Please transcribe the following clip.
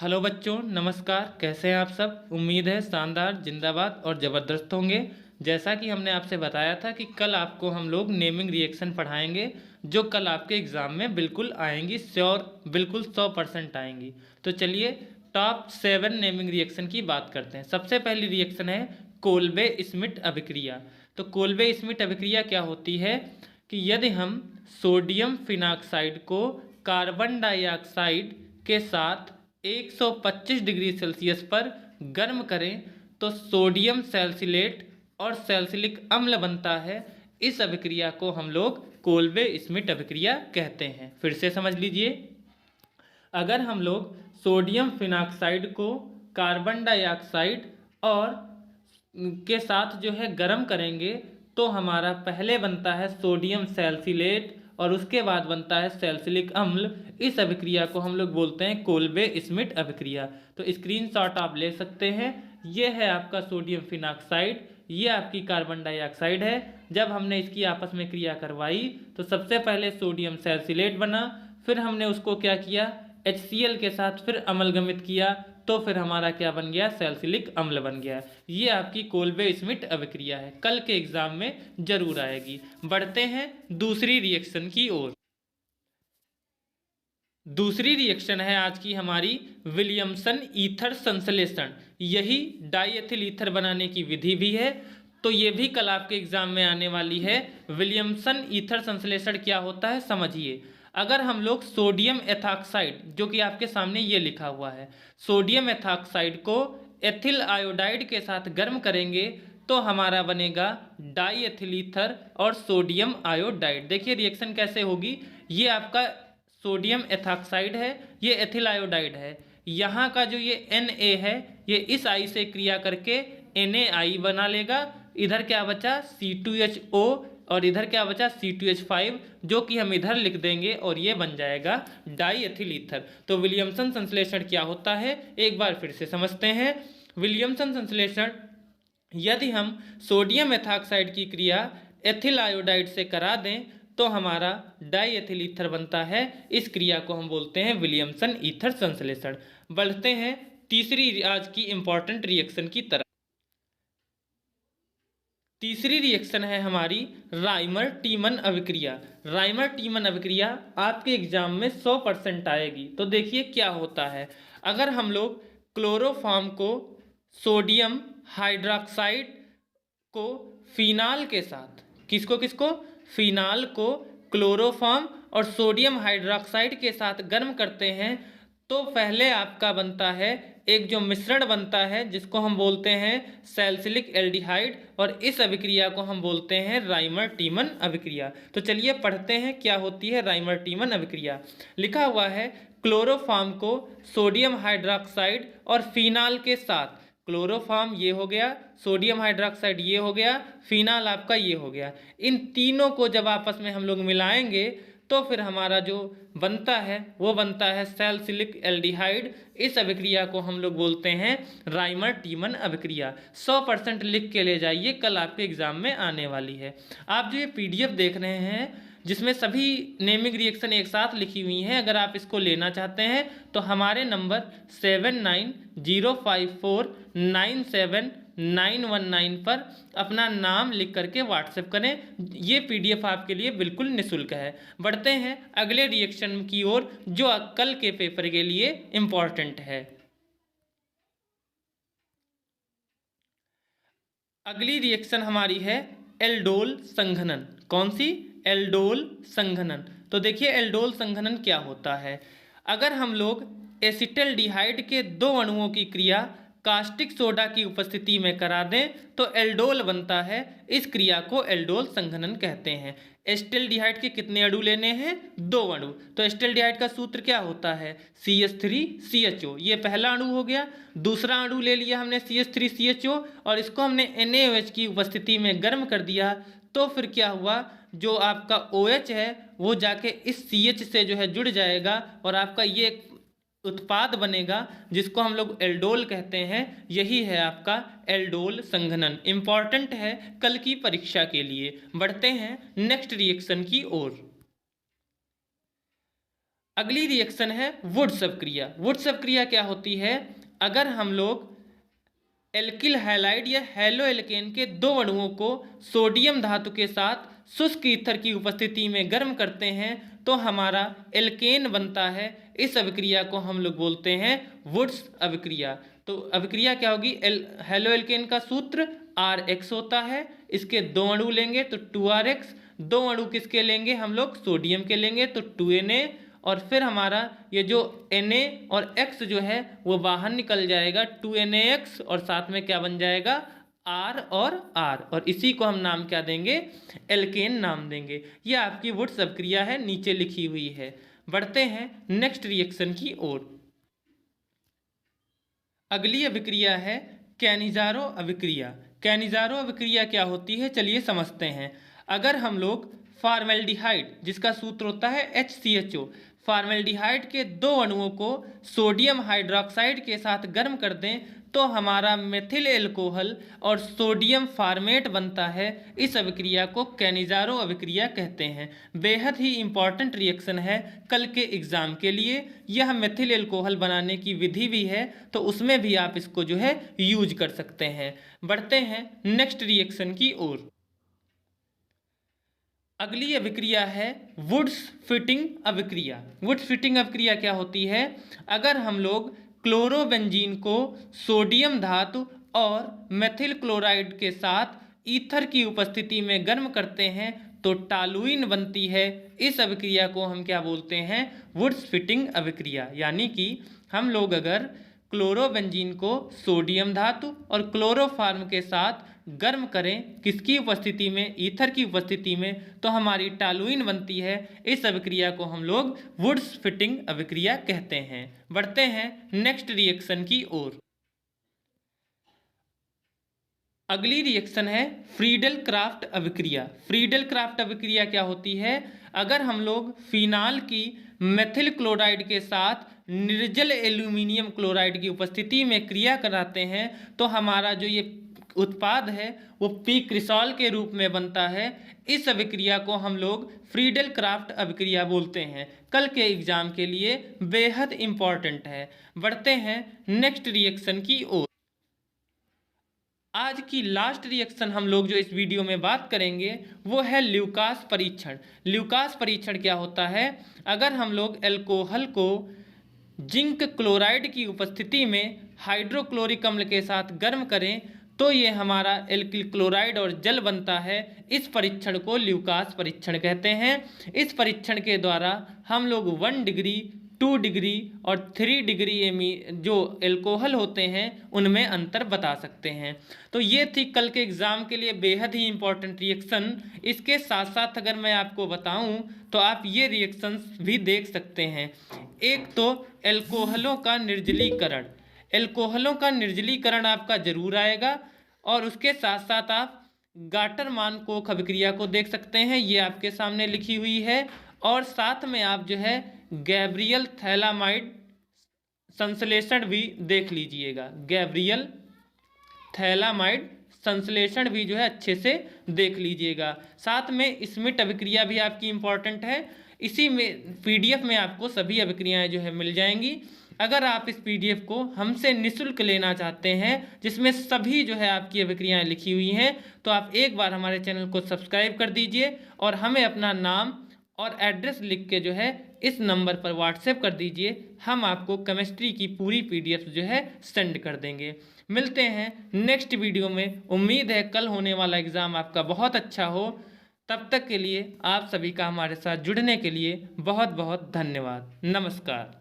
Hello बच्चों, नमस्कार। कैसे हैं आप सब? उम्मीद है शानदार, जिंदाबाद और ज़बरदस्त होंगे। जैसा कि हमने आपसे बताया था कि कल आपको हम लोग नेमिंग रिएक्शन पढ़ाएंगे, जो कल आपके एग्ज़ाम में बिल्कुल आएंगी, श्योर, बिल्कुल 100% आएंगी। तो चलिए टॉप 7 नेमिंग रिएक्शन की बात करते हैं। सबसे पहली रिएक्शन है कोल्बे स्मिट अभिक्रिया। तो कोल्बे स्मिट अभिक्रिया क्या होती है कि यदि हम सोडियम फिनाक्साइड को कार्बन डाइऑक्साइड के साथ 125 डिग्री सेल्सियस पर गर्म करें तो सोडियम सैलिसिलेट और सैलिसिलिक अम्ल बनता है। इस अभिक्रिया को हम लोग कोल्बे स्मिट अभिक्रिया कहते हैं। फिर से समझ लीजिए, अगर हम लोग सोडियम फिनाक्साइड को कार्बन डाइऑक्साइड और के साथ जो है गर्म करेंगे तो हमारा पहले बनता है सोडियम सैलिसिलेट और उसके बाद बनता है सैलिसिलिक अम्ल। इस अभिक्रिया को हम लोग बोलते हैं कोल्बे स्मिट अभिक्रिया। तो स्क्रीनशॉट आप ले सकते हैं। ये है आपका सोडियम फिनाक्साइड, ये आपकी कार्बन डाइऑक्साइड है। जब हमने इसकी आपस में क्रिया करवाई तो सबसे पहले सोडियम सैलिसिलेट बना, फिर हमने उसको क्या किया, HCl के साथ फिर अमलगमित किया, तो फिर हमारा क्या बन गया, सैलिसिलिक अम्ल बन गया। ये आपकी कोल्बे स्मिट अभिक्रिया है, कल के एग्जाम में जरूर आएगी। बढ़ते हैं दूसरी रिएक्शन की ओर। दूसरी रिएक्शन है आज की हमारी विलियमसन ईथर संश्लेषण। यही डाईएथिल ईथर बनाने की विधि भी है, तो ये भी कल आपके एग्जाम में आने वाली है। विलियमसन ईथर संश्लेषण क्या होता है समझिए। अगर हम लोग सोडियम एथॉक्साइड, जो कि आपके सामने ये लिखा हुआ है, सोडियम एथॉक्साइड को एथिल आयोडाइड के साथ गर्म करेंगे तो हमारा बनेगा डाई एथिल ईथर और सोडियम आयोडाइड। देखिए रिएक्शन कैसे होगी। ये आपका सोडियम एथॉक्साइड है, ये एथिल आयोडाइड है। यहाँ का जो ये Na है, ये इस आई से क्रिया करके NaI बना लेगा। इधर क्या बचा, C2Ho, और इधर क्या बचा, C2H5, जो कि हम इधर लिख देंगे और ये बन जाएगा डाई एथिल ईथर। तो विलियमसन संश्लेषण क्या होता है एक बार फिर से समझते हैं। विलियमसन संश्लेषण, यदि हम सोडियम एथॉक्साइड की क्रिया एथिल आयोडाइड से करा दें तो हमारा डाई एथिल ईथर बनता है। इस क्रिया को हम बोलते हैं विलियमसन ईथर संश्लेषण। बढ़ते हैं तीसरी आज की इंपॉर्टेंट रिएक्शन की तरफ। तीसरी रिएक्शन है हमारी राइमर टीमन अभिक्रिया। राइमर टीमन अभिक्रिया आपके एग्जाम में 100% आएगी। तो देखिए क्या होता है। अगर हम लोग क्लोरोफॉर्म को सोडियम हाइड्रोक्साइड को फिनाल के साथ, किसको किसको, फिनाल को क्लोरोफॉर्म और सोडियम हाइड्रोक्साइड के साथ गर्म करते हैं तो पहले आपका बनता है एक जो मिश्रण बनता है जिसको हम बोलते हैं सैलिसिलिक एल्डिहाइड, और इस अभिक्रिया को हम बोलते हैं राइमर टीमन अभिक्रिया। तो चलिए पढ़ते हैं क्या होती है राइमर टीमन अभिक्रिया। लिखा हुआ है क्लोरोफॉर्म को सोडियम हाइड्रोक्साइड और फिनाल के साथ, क्लोरोफॉर्म ये हो गया, सोडियम हाइड्रोक्साइड ये हो गया, फिनाल आपका ये हो गया, इन तीनों को जब आपस में हम लोग मिलाएंगे तो फिर हमारा जो बनता है वो बनता है सैलिसिलिक एल्डिहाइड। इस अभिक्रिया को हम लोग बोलते हैं राइमर टीमन अभिक्रिया। 100% लिख के ले जाइए, कल आपके एग्जाम में आने वाली है। आप जो ये PDF देख रहे हैं जिसमें सभी नेमिंग रिएक्शन एक साथ लिखी हुई हैं, अगर आप इसको लेना चाहते हैं तो हमारे नंबर 7905497919 पर अपना नाम लिख करके व्हाट्सएप करें। ये PDF आपके लिए बिल्कुल निःशुल्क है। बढ़ते हैं अगले रिएक्शन की ओर जो कल के पेपर के लिए इंपॉर्टेंट है। अगली रिएक्शन हमारी है एल्डोल संघनन। कौन सी, एल्डोल संघनन। तो देखिए एल्डोल संघनन क्या होता है। अगर हम लोग एसिटल्डिहाइड के दो अणुओं की क्रिया कास्टिक सोडा की उपस्थिति में करा दें तो एल्डोल बनता है। इस क्रिया को एल्डोल संघनन कहते हैं। एसिटल्डिहाइड के कितने अणु लेने हैं, दो अणु। तो एसिटल्डिहाइड का सूत्र क्या होता है, CH3CHO। ये पहला अणु हो गया। दूसरा अणु ले लिया हमने CH3CHO और इसको हमने NaOH की उपस्थिति में गर्म कर दिया तो फिर क्या हुआ, जो आपका OH है वो जाके इस CH से जो है जुड़ जाएगा और आपका ये उत्पाद बनेगा जिसको हम लोग एल्डोल कहते हैं। यही है आपका एल्डोल संघनन। इंपॉर्टेंट है कल की परीक्षा के लिए। बढ़ते हैं नेक्स्ट रिएक्शन की ओर। अगली रिएक्शन है वुड्स अपक्रिया। वुड्स अपक्रिया क्या होती है? अगर हम लोग एल्किल हैलाइड या हैलो एल्केन के दो अणुओं को सोडियम धातु के साथ शुष्क ईथर की उपस्थिति में गर्म करते हैं तो हमारा एल्केन बनता है। इस अभिक्रिया को हम लोग बोलते हैं वुड्स अभिक्रिया। तो अभिक्रिया क्या होगी? हैलो एल्केन का सूत्र RX होता है। इसके दो अणु लेंगे तो 2RX। दो अणु किसके लेंगे? हम लोग सोडियम के लेंगे तो 2Na। और फिर हमारा ये जो Na और X जो है वो बाहर निकल जाएगा 2NaX, और साथ में क्या बन जाएगा? R और R, और इसी को हम नाम क्या देंगे? एल्केन नाम देंगे। ये आपकी वुड्स अभिक्रिया है, नीचे लिखी हुई है। बढ़ते हैं नेक्स्ट रिएक्शन की ओर। अगली अभिक्रिया है कैनिजारो अभिक्रिया। कैनिजारो अभिक्रिया क्या होती है? चलिए समझते हैं। अगर हम लोग फॉर्मेल्डिहाइड, जिसका सूत्र होता है HCHO, फॉर्मेल्डिहाइड के दो अणुओं को सोडियम हाइड्रोक्साइड के साथ गर्म कर दें तो हमारा मेथिल एल्कोहल और सोडियम फार्मेट बनता है। इस अभिक्रिया को कैनिजारो अभिक्रिया कहते हैं। बेहद ही इंपॉर्टेंट रिएक्शन है कल के एग्जाम के लिए। यह मेथिल एल्कोहल बनाने की विधि भी है, तो उसमें भी आप इसको जो है यूज कर सकते हैं। बढ़ते हैं नेक्स्ट रिएक्शन की ओर। अगली अभिक्रिया है वुड्स फिटिंग अभिक्रिया। वुड्स फिटिंग अभिक्रिया क्या होती है? अगर हम लोग क्लोरोबेंजीन को सोडियम धातु और मेथिल क्लोराइड के साथ ईथर की उपस्थिति में गर्म करते हैं तो टालुइन बनती है। इस अभिक्रिया को हम क्या बोलते हैं? वुड्स फिटिंग अभिक्रिया। यानी कि हम लोग अगर क्लोरोबेंजीन को सोडियम धातु और क्लोरोफार्म के साथ गर्म करें, किसकी उपस्थिति में? ईथर की उपस्थिति में, तो हमारी टालुइन बनती है। इस अभिक्रिया को हम लोग वुड्स फिटिंग अभिक्रिया कहते हैं। बढ़ते हैं नेक्स्ट रिएक्शन की ओर। अगली रिएक्शन है फ्रीडल क्राफ्ट अभिक्रिया। फ्रीडल क्राफ्ट अभिक्रिया क्या होती है? अगर हम लोग फिनाल की मेथिल क्लोराइड के साथ निर्जल एल्यूमिनियम क्लोराइड की उपस्थिति में क्रिया कराते हैं तो हमारा जो ये उत्पाद है वो पीक्रिसॉल के रूप में बनता है। इस अभिक्रिया को हम लोग फ्रीडल क्राफ्ट अभिक्रिया बोलते हैं। कल के एग्जाम के लिए बेहद इंपॉर्टेंट है। बढ़ते हैं नेक्स्ट रिएक्शन की ओर। आज की लास्ट रिएक्शन हम लोग जो इस वीडियो में बात करेंगे वो है ल्यूकास परीक्षण। ल्यूकास परीक्षण क्या होता है? अगर हम लोग एल्कोहल को जिंक क्लोराइड की उपस्थिति में हाइड्रोक्लोरिक अम्ल के साथ गर्म करें तो ये हमारा एल्किल क्लोराइड और जल बनता है। इस परीक्षण को ल्यूकास परीक्षण कहते हैं। इस परीक्षण के द्वारा हम लोग 1 डिग्री, 2 डिग्री और 3 डिग्री जो एल्कोहल होते हैं उनमें अंतर बता सकते हैं। तो ये थी कल के एग्जाम के लिए बेहद ही इंपॉर्टेंट रिएक्शन। इसके साथ साथ अगर मैं आपको बताऊं तो आप ये रिएक्शंस भी देख सकते हैं। एक तो एल्कोहलों का निर्जलीकरण। एल्कोहलों का निर्जलीकरण आपका जरूर आएगा, और उसके साथ साथ आप गाटर-मान-कोख अभिक्रिया को देख सकते हैं, ये आपके सामने लिखी हुई है। और साथ में आप जो है गैब्रियल थैलामाइड संश्लेषण भी देख लीजिएगा। गैब्रियल थैलामाइड संश्लेषण भी जो है अच्छे से देख लीजिएगा। साथ में स्मिट अभिक्रिया भी आपकी इंपॉर्टेंट है। इसी में PDF में आपको सभी अभिक्रियाएं जो है मिल जाएंगी। अगर आप इस PDF को हमसे निःशुल्क लेना चाहते हैं जिसमें सभी जो है आपकी अभिक्रियाएं लिखी हुई हैं, तो आप एक बार हमारे चैनल को सब्सक्राइब कर दीजिए और हमें अपना नाम और एड्रेस लिख के जो है इस नंबर पर व्हाट्सएप कर दीजिए। हम आपको केमिस्ट्री की पूरी PDF जो है सेंड कर देंगे। मिलते हैं नेक्स्ट वीडियो में। उम्मीद है कल होने वाला एग्ज़ाम आपका बहुत अच्छा हो। तब तक के लिए आप सभी का हमारे साथ जुड़ने के लिए बहुत बहुत धन्यवाद। नमस्कार।